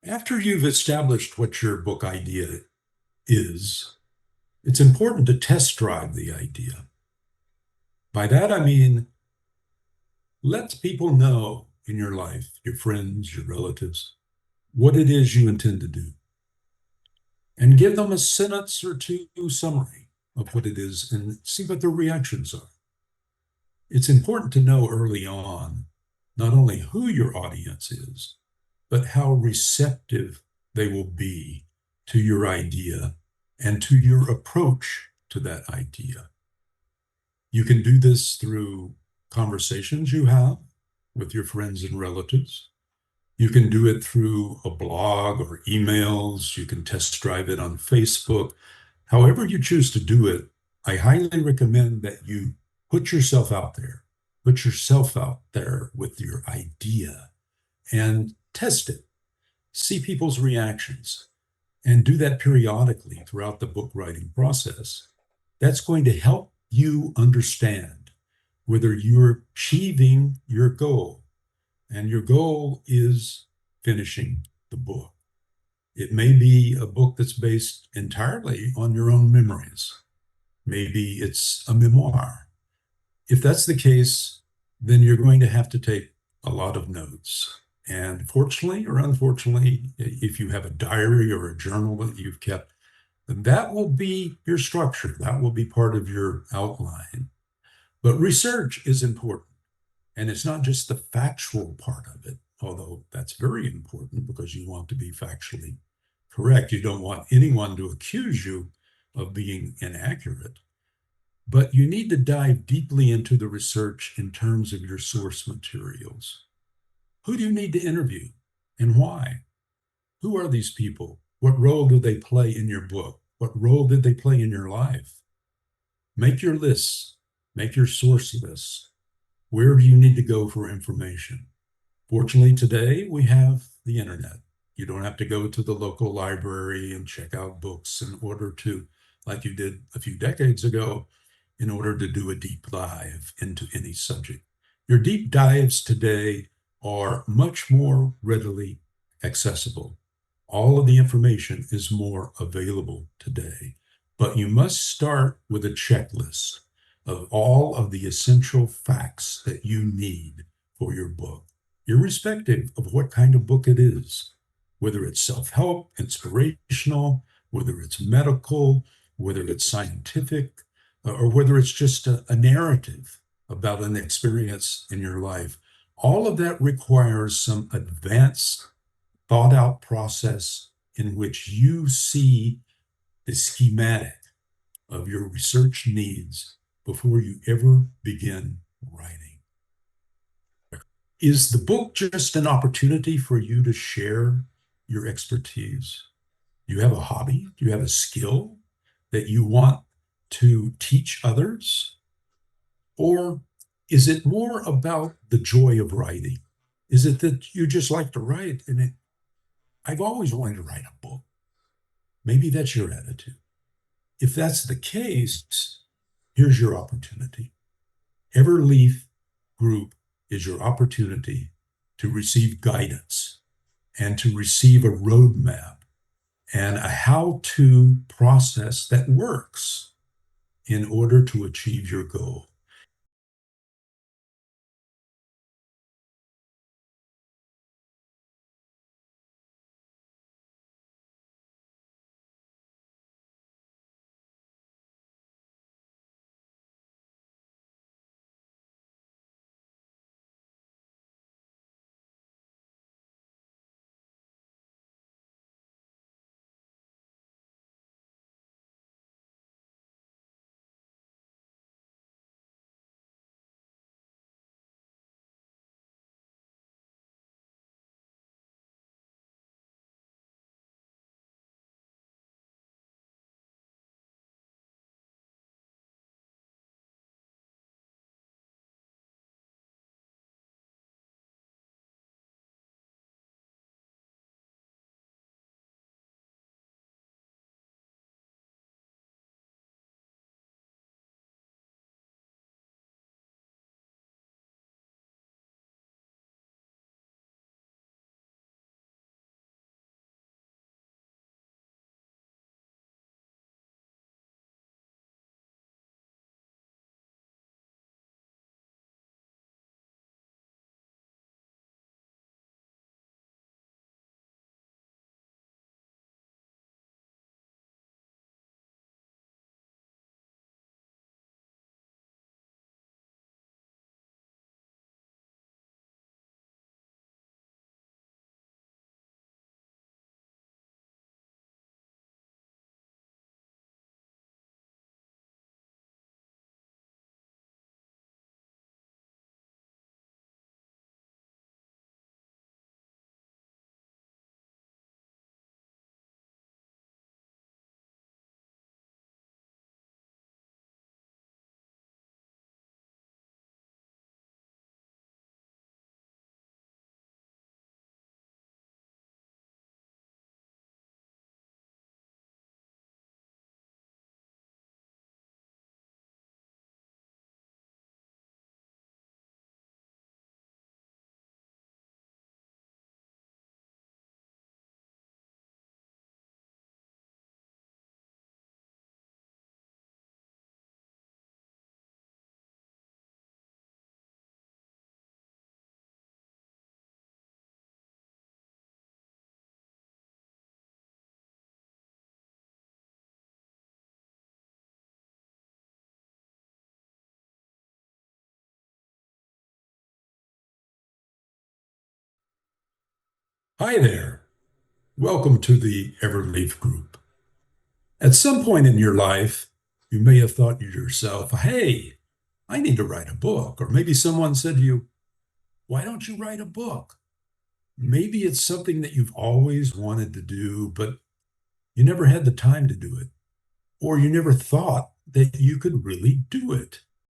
After you've established what your book idea is, it's important to test drive the idea. By that, I mean, let people know in your life, your friends, your relatives, what it is you intend to do, and give them a sentence or two summary of what it is and see what their reactions are. It's important to know early on not only who your audience is, but how receptive they will be to your idea and to your approach to that idea. You can do this through conversations you have with your friends and relatives. You can do it through a blog or emails. You can test drive it on Facebook. However you choose to do it, I highly recommend that you put yourself out there. Put yourself out there with your idea and test it. See people's reactions and do that periodically throughout the book writing process. That's going to help you understand whether you're achieving your goal. And your goal is finishing the book. It may be a book that's based entirely on your own memories. Maybe it's a memoir. If that's the case, then you're going to have to take a lot of notes. And fortunately or unfortunately, if you have a diary or a journal that you've kept, that will be your structure. That will be part of your outline. But research is important. And it's not just the factual part of it, although that's very important because you want to be factually correct. You don't want anyone to accuse you of being inaccurate. But you need to dive deeply into the research in terms of your source materials. Who do you need to interview and why? Who are these people? What role do they play in your book? What role did they play in your life? Make your lists, make your source lists. Where do you need to go for information? Fortunately, today we have the internet. You don't have to go to the local library and check out books in order to, like you did a few decades ago, in order to do a deep dive into any subject. Your deep dives today are much more readily accessible. All of the information is more available today, but you must start with a checklist of all of the essential facts that you need for your book, irrespective of what kind of book it is, whether it's self-help, inspirational, whether it's medical, whether it's scientific, or whether it's just a narrative about an experience in your life. All of that requires some advanced, thought out process in which you see the schematic of your research needs before you ever begin writing. Is the book just an opportunity for you to share your expertise? Do you have a hobby? Do you have a skill that you want to teach others? Or is it more about the joy of writing? Is it that you just like to write I've always wanted to write a book? Maybe that's your attitude. If that's the case, here's your opportunity. Everleaf Group is your opportunity to receive guidance and to receive a roadmap and a how to process that works in order to achieve your goal. Hi there. Welcome to the Everleaf Group. At some point in your life, you may have thought to yourself, hey, I need to write a book. Or maybe someone said to you, why don't you write a book? Maybe it's something that you've always wanted to do, but you never had the time to do it, or you never thought that you could really do it.